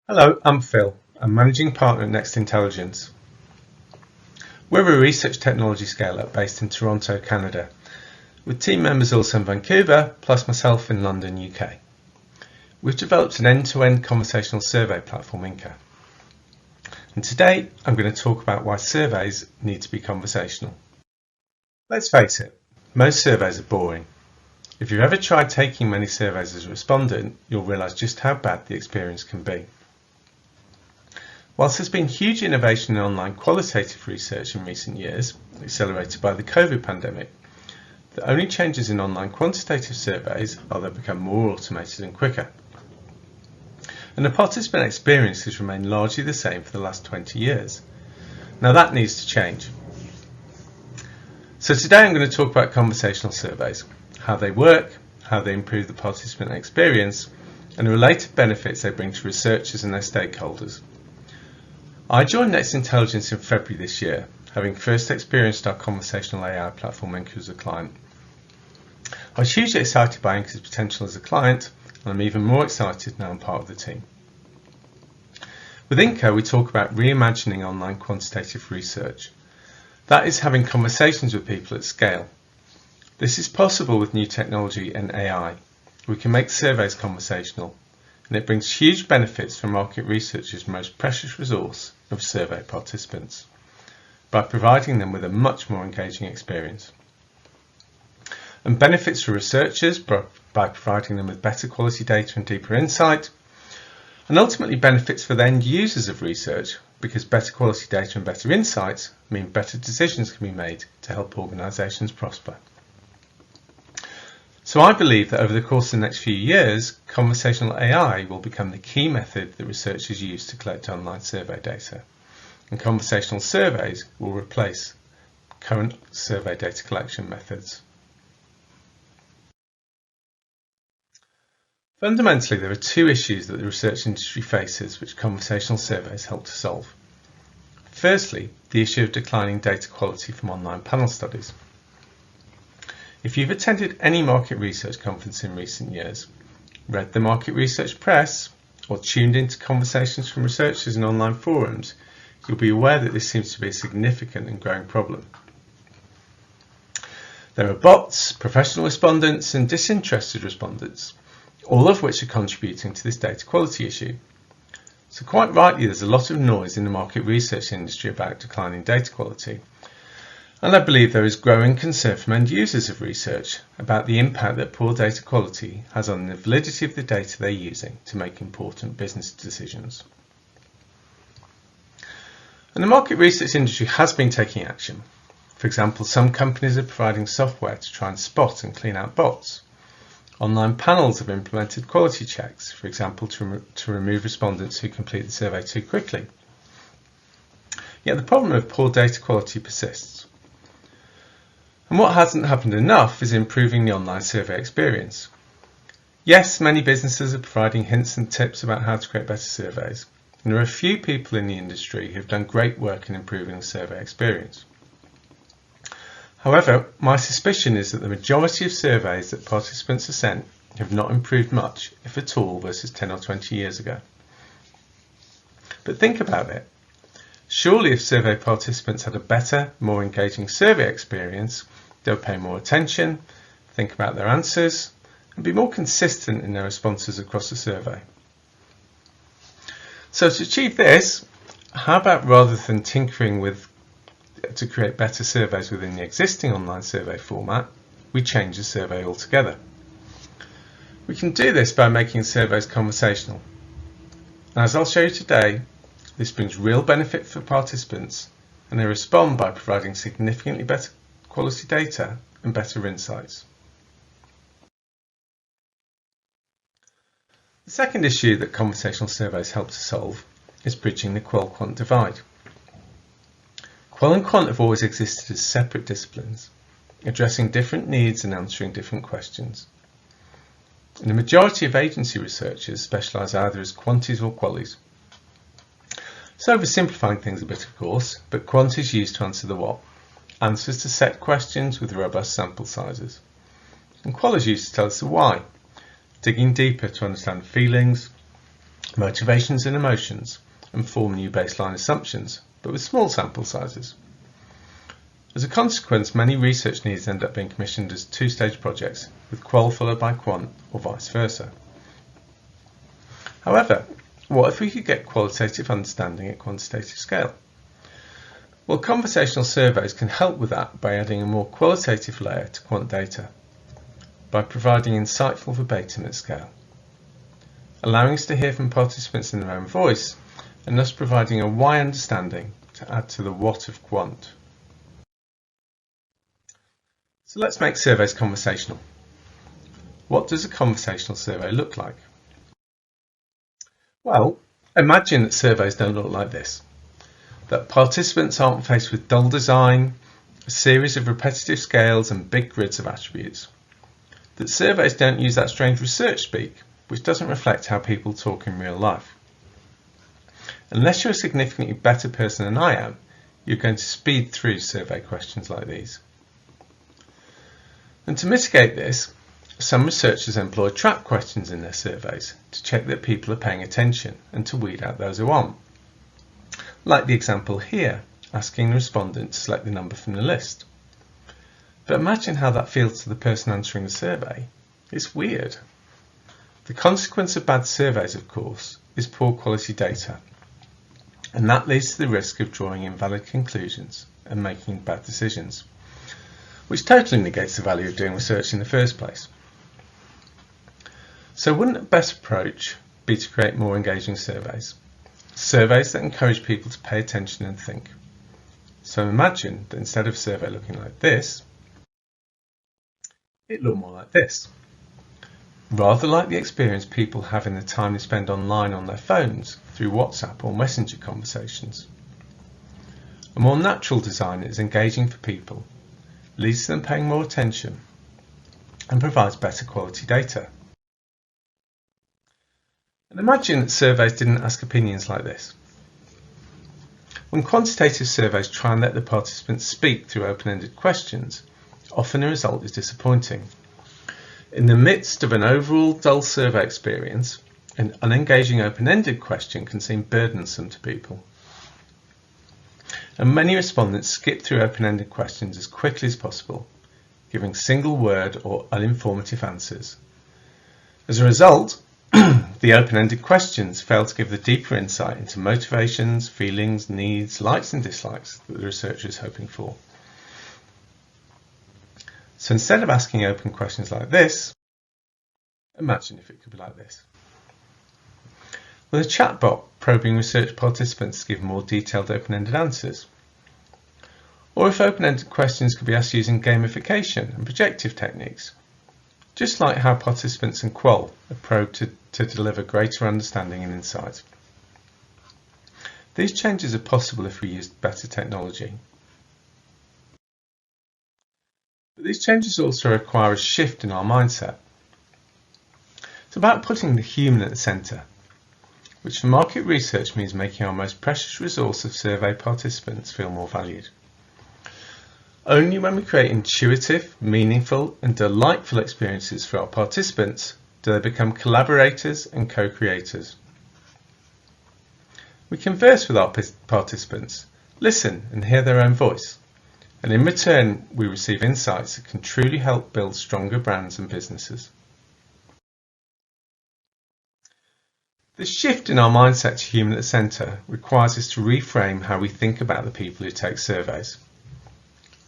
Hello, I'm Phil. I'm Managing Partner at Next Intelligence. We're a research technology scale-up based in Toronto, Canada, with team members also in Vancouver, plus myself in London, UK. We've developed an end-to-end conversational survey platform, Inca. And today, I'm going to talk about why surveys need to be conversational. Let's face it, most surveys are boring. If you've ever tried taking many surveys as a respondent, you'll realise just how bad the experience can be. Whilst there's been huge innovation in online qualitative research in recent years, accelerated by the COVID pandemic, the only changes in online quantitative surveys are they become more automated and quicker. And the participant experience has remained largely the same for the last 20 years. Now that needs to change. So today I'm going to talk about conversational surveys, how they work, how they improve the participant experience, and the related benefits they bring to researchers and their stakeholders. I joined Next Intelligence in February this year, having first experienced our conversational AI platform Inca as a client. I was hugely excited by Inca's potential as a client, and I'm even more excited now I'm part of the team. With Inca, we talk about reimagining online quantitative research. That is having conversations with people at scale. This is possible with new technology and AI. We can make surveys conversational, and it brings huge benefits for market researchers' most precious resource of survey participants by providing them with a much more engaging experience. And benefits for researchers by providing them with better quality data and deeper insight, and ultimately benefits for the end users of research because better quality data and better insights mean better decisions can be made to help organisations prosper. So I believe that over the course of the next few years, conversational AI will become the key method that researchers use to collect online survey data. And conversational surveys will replace current survey data collection methods. Fundamentally, there are two issues that the research industry faces which conversational surveys help to solve. Firstly, the issue of declining data quality from online panel studies. If you've attended any market research conference in recent years, read the market research press, or tuned into conversations from researchers in online forums, you'll be aware that this seems to be a significant and growing problem. There are bots, professional respondents, and disinterested respondents, all of which are contributing to this data quality issue. So quite rightly, there's a lot of noise in the market research industry about declining data quality. And I believe there is growing concern from end users of research about the impact that poor data quality has on the validity of the data they're using to make important business decisions. And the market research industry has been taking action. For example, some companies are providing software to try and spot and clean out bots. Online panels have implemented quality checks, for example, to remove respondents who complete the survey too quickly. Yet the problem of poor data quality persists. And what hasn't happened enough is improving the online survey experience. Yes, many businesses are providing hints and tips about how to create better surveys, and there are a few people in the industry who have done great work in improving the survey experience. However, my suspicion is that the majority of surveys that participants are sent have not improved much, if at all, versus 10 or 20 years ago. But think about it. Surely if survey participants had a better, more engaging survey experience, they would pay more attention, think about their answers, and be more consistent in their responses across the survey. So to achieve this, how about rather than tinkering to create better surveys within the existing online survey format, we change the survey altogether? We can do this by making surveys conversational. And as I'll show you today, this brings real benefit for participants, and they respond by providing significantly better quality data and better insights. The second issue that conversational surveys help to solve is bridging the qual-quant divide. Qual and quant have always existed as separate disciplines, addressing different needs and answering different questions. And the majority of agency researchers specialise either as quanties or qualis. So oversimplifying things a bit, of course, but quant is used to answer the what, answers to set questions with robust sample sizes. And qual is used to tell us the why, digging deeper to understand feelings, motivations and emotions, and form new baseline assumptions, but with small sample sizes. As a consequence, many research needs end up being commissioned as two-stage projects, with qual followed by quant, or vice versa. However, what if we could get qualitative understanding at quantitative scale? Well, conversational surveys can help with that by adding a more qualitative layer to quant data, by providing insightful verbatim at scale, allowing us to hear from participants in their own voice, and thus providing a why understanding to add to the what of quant. So let's make surveys conversational. What does a conversational survey look like? Well, imagine that surveys don't look like this. That participants aren't faced with dull design, a series of repetitive scales and big grids of attributes. That surveys don't use that strange research speak, which doesn't reflect how people talk in real life. Unless you're a significantly better person than I am, you're going to speed through survey questions like these. And to mitigate this, some researchers employ trap questions in their surveys to check that people are paying attention and to weed out those who aren't. Like the example here, asking the respondent to select the number from the list. But imagine how that feels to the person answering the survey. It's weird. The consequence of bad surveys, of course, is poor quality data. And that leads to the risk of drawing invalid conclusions and making bad decisions, which totally negates the value of doing research in the first place. So wouldn't the best approach be to create more engaging surveys? Surveys that encourage people to pay attention and think. So imagine that instead of a survey looking like this, it looked more like this. Rather like the experience people have in the time they spend online on their phones through WhatsApp or Messenger conversations. A more natural design that is engaging for people, leads to them paying more attention, and provides better quality data. And imagine that surveys didn't ask opinions like this. When quantitative surveys try and let the participants speak through open-ended questions, often the result is disappointing. In the midst of an overall dull survey experience, an unengaging open-ended question can seem burdensome to people. And many respondents skip through open-ended questions as quickly as possible, giving single-word or uninformative answers. As a result, the open-ended questions fail to give the deeper insight into motivations, feelings, needs, likes and dislikes that the researcher is hoping for. So instead of asking open questions like this, imagine if it could be like this. With a chatbot probing research participants to give more detailed open-ended answers. Or if open-ended questions could be asked using gamification and projective techniques, just like how participants in Qual are probed to deliver greater understanding and insight. These changes are possible if we used better technology. But these changes also require a shift in our mindset. It's about putting the human at the centre, which for market research means making our most precious resource of survey participants feel more valued. Only when we create intuitive, meaningful and delightful experiences for our participants do they become collaborators and co-creators. We converse with our participants, listen and hear their own voice, and in return we receive insights that can truly help build stronger brands and businesses. This shift in our mindset to human at the centre requires us to reframe how we think about the people who take surveys.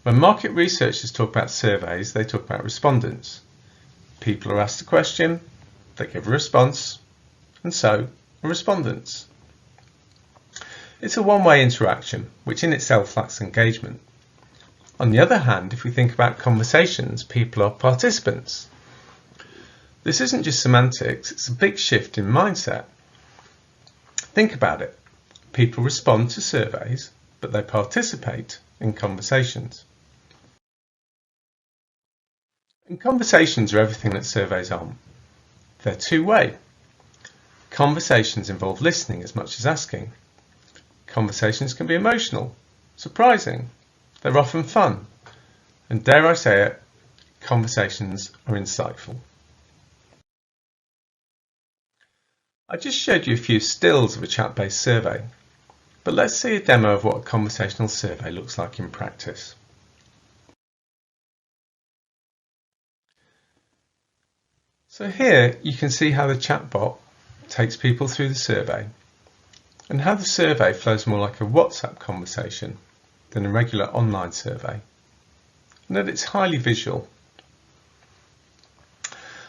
When market researchers talk about surveys, they talk about respondents. People are asked a question, they give a response, and so are respondents. It's a one-way interaction, which in itself lacks engagement. On the other hand, if we think about conversations, people are participants. This isn't just semantics, it's a big shift in mindset. Think about it. People respond to surveys, but they participate in conversations. And conversations are everything that surveys aren't. They're two-way. Conversations involve listening as much as asking. Conversations can be emotional, surprising, they're often fun, and dare I say it, conversations are insightful. I just showed you a few stills of a chat-based survey, but let's see a demo of what a conversational survey looks like in practice. So here you can see how the chatbot takes people through the survey and how the survey flows more like a WhatsApp conversation than a regular online survey, and that it's highly visual.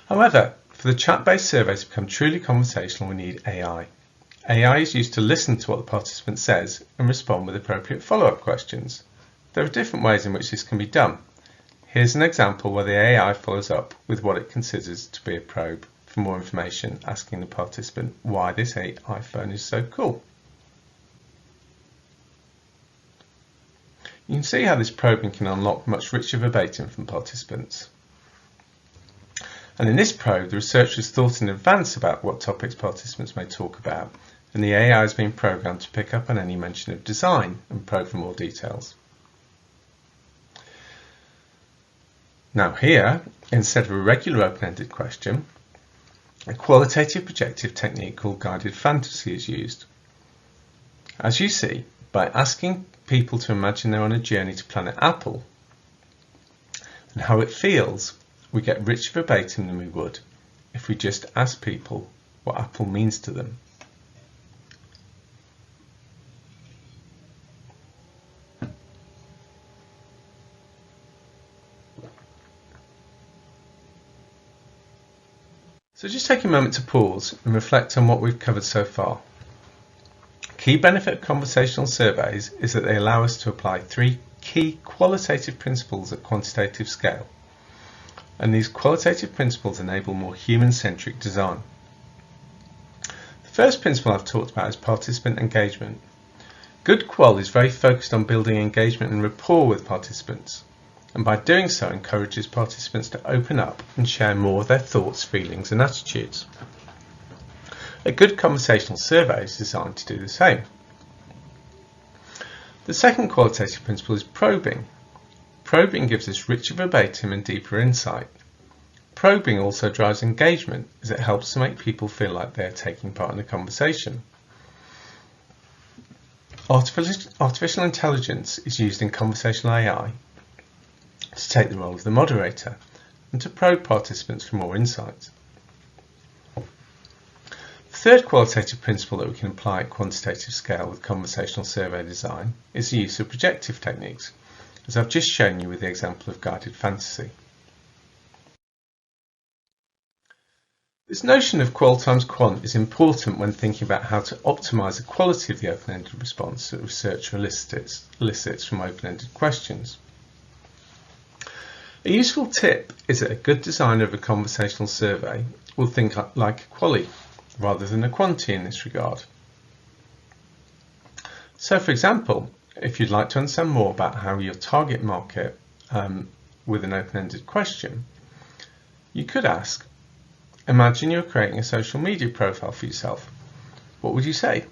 However, for the chat-based survey to become truly conversational, we need AI. AI is used to listen to what the participant says and respond with appropriate follow-up questions. There are different ways in which this can be done. Here's an example where the AI follows up with what it considers to be a probe for more information, asking the participant why this iPhone is so cool. You can see how this probing can unlock much richer verbatim from participants. And in this probe, the researchers thought in advance about what topics participants may talk about, and the AI has been programmed to pick up on any mention of design and probe for more details. Now here, instead of a regular open-ended question, a qualitative projective technique called guided fantasy is used. As you see, by asking people to imagine they're on a journey to planet Apple and how it feels, we get richer verbatim than we would if we just ask people what Apple means to them. So just take a moment to pause and reflect on what we've covered so far. Key benefit of conversational surveys is that they allow us to apply 3 key qualitative principles at quantitative scale. And these qualitative principles enable more human-centric design. The first principle I've talked about is participant engagement. Good qual is very focused on building engagement and rapport with participants, and by doing so encourages participants to open up and share more of their thoughts, feelings and attitudes. A good conversational survey is designed to do the same. The second qualitative principle is probing. Probing gives us richer verbatim and deeper insight. Probing also drives engagement as it helps to make people feel like they're taking part in a conversation. Artificial intelligence is used in conversational AI to take the role of the moderator and to probe participants for more insights. The third qualitative principle that we can apply at quantitative scale with conversational survey design is the use of projective techniques, as I've just shown you with the example of guided fantasy. This notion of qual times quant is important when thinking about how to optimize the quality of the open-ended response that researcher elicits from open-ended questions. A useful tip is that a good designer of a conversational survey will think like a quali rather than a quanti in this regard. So for example, if you'd like to understand more about how your target market with an open-ended question, you could ask, imagine you're creating a social media profile for yourself. What would you say?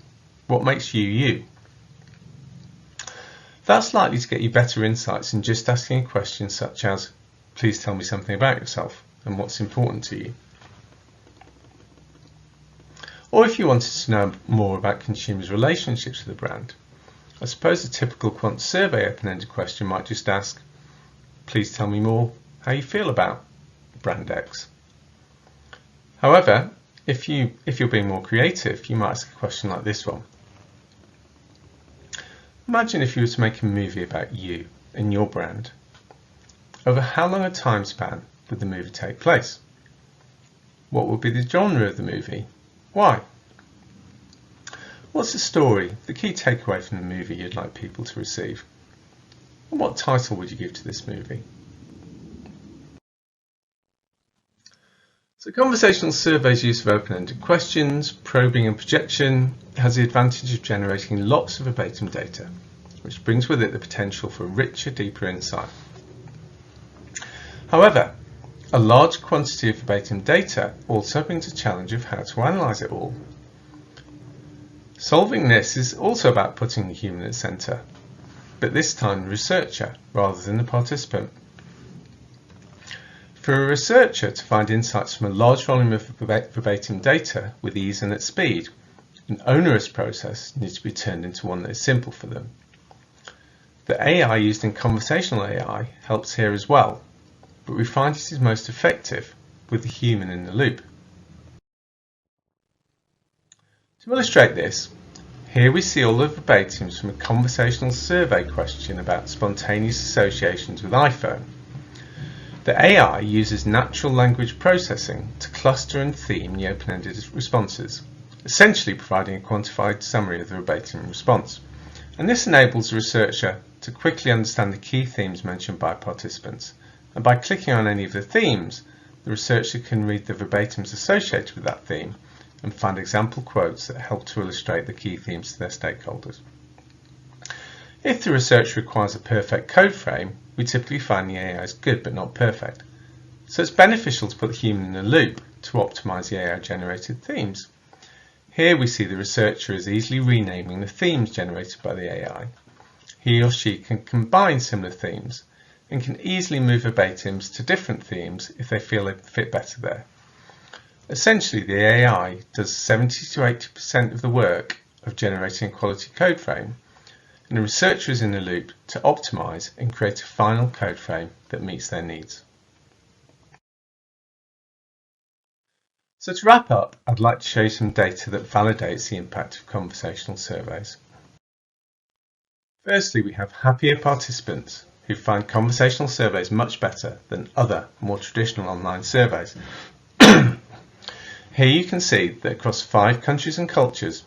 What makes you you? That's likely to get you better insights than just asking a question such as, please tell me something about yourself and what's important to you. Or if you wanted to know more about consumers' relationships with the brand, I suppose a typical quant survey open-ended question might just ask, please tell me more how you feel about brand X. However, if you're being more creative, you might ask a question like this one. Imagine if you were to make a movie about you and your brand. Over how long a time span would the movie take place? What would be the genre of the movie? Why? What's the story, the key takeaway from the movie you'd like people to receive? And what title would you give to this movie? So conversational surveys' use of open-ended questions, probing and projection has the advantage of generating lots of verbatim data, which brings with it the potential for richer, deeper insight. However, a large quantity of verbatim data also brings a challenge of how to analyse it all. Solving this is also about putting the human at the centre, but this time the researcher rather than the participant. For a researcher to find insights from a large volume of verbatim data with ease and at speed, an onerous process needs to be turned into one that is simple for them. The AI used in conversational AI helps here as well, but we find it is most effective with the human in the loop. To illustrate this, here we see all the verbatims from a conversational survey question about spontaneous associations with iPhone. The AI uses natural language processing to cluster and theme the open-ended responses, essentially providing a quantified summary of the verbatim response. And this enables the researcher to quickly understand the key themes mentioned by participants. And by clicking on any of the themes, the researcher can read the verbatims associated with that theme and find example quotes that help to illustrate the key themes to their stakeholders. If the research requires a perfect code frame, we typically find the AI is good but not perfect. So it's beneficial to put the human in the loop to optimize the AI-generated themes. Here we see the researcher is easily renaming the themes generated by the AI. He or she can combine similar themes and can easily move verbatims to different themes if they feel they fit better there. Essentially, the AI does 70 to 80% of the work of generating a quality code frame, and the researcher is in the loop to optimize and create a final code frame that meets their needs. So to wrap up, I'd like to show you some data that validates the impact of conversational surveys. Firstly, we have happier participants who find conversational surveys much better than other, more traditional online surveys. Here you can see that across 5 countries and cultures,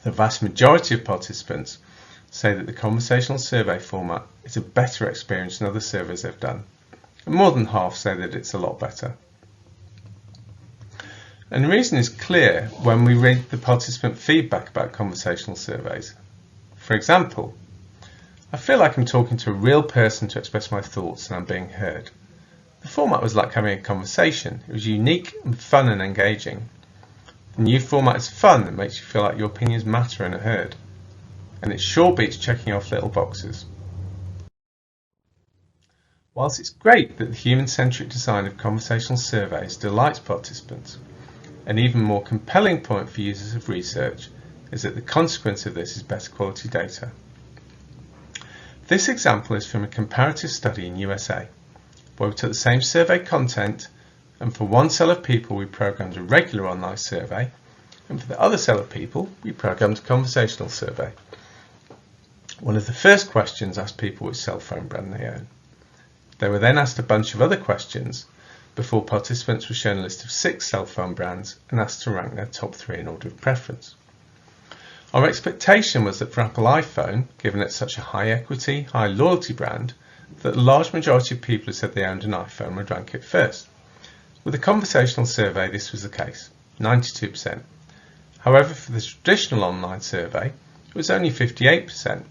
the vast majority of participants say that the conversational survey format is a better experience than other surveys they've done, and more than half say that it's a lot better. And the reason is clear when we read the participant feedback about conversational surveys. For example, I feel like I'm talking to a real person to express my thoughts and I'm being heard. The format was like having a conversation. It was unique and fun and engaging. The new format is fun and makes you feel like your opinions matter and are heard. And it sure beats checking off little boxes. Whilst it's great that the human-centric design of conversational surveys delights participants, an even more compelling point for users of research is that the consequence of this is better quality data. This example is from a comparative study in USA, where we took the same survey content and for one cell of people we programmed a regular online survey, and for the other cell of people we programmed a conversational survey. One of the first questions asked people which cell phone brand they own. They were then asked a bunch of other questions before participants were shown a list of 6 cell phone brands and asked to rank their top 3 in order of preference. Our expectation was that for Apple iPhone, given it's such a high equity, high loyalty brand, that the large majority of people who said they owned an iPhone would rank it first. With a conversational survey, this was the case, 92%. However, for the traditional online survey, it was only 58%.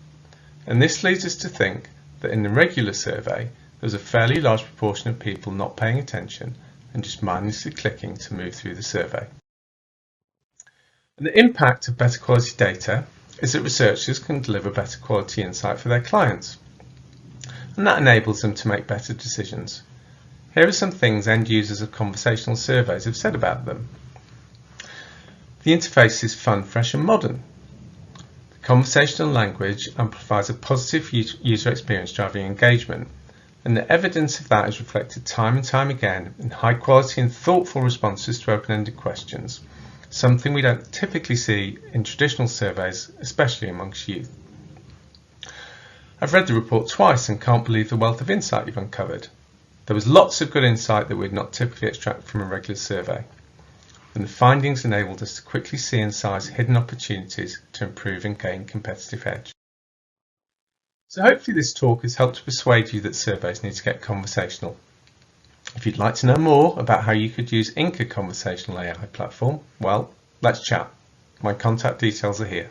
And this leads us to think that in the regular survey, there was a fairly large proportion of people not paying attention and just mindlessly clicking to move through the survey. And the impact of better quality data is that researchers can deliver better quality insight for their clients. And that enables them to make better decisions. Here are some things end users of conversational surveys have said about them. The interface is fun, fresh and modern. The conversational language amplifies a positive user experience driving engagement, and the evidence of that is reflected time and time again in high quality and thoughtful responses to open-ended questions, something we don't typically see in traditional surveys, especially amongst youth. I've read the report twice and can't believe the wealth of insight you've uncovered. There was lots of good insight that we'd not typically extract from a regular survey, and the findings enabled us to quickly see and size hidden opportunities to improve and gain competitive edge. So hopefully this talk has helped to persuade you that surveys need to get conversational. If you'd like to know more about how you could use Inca conversational AI platform, well, let's chat. My contact details are here.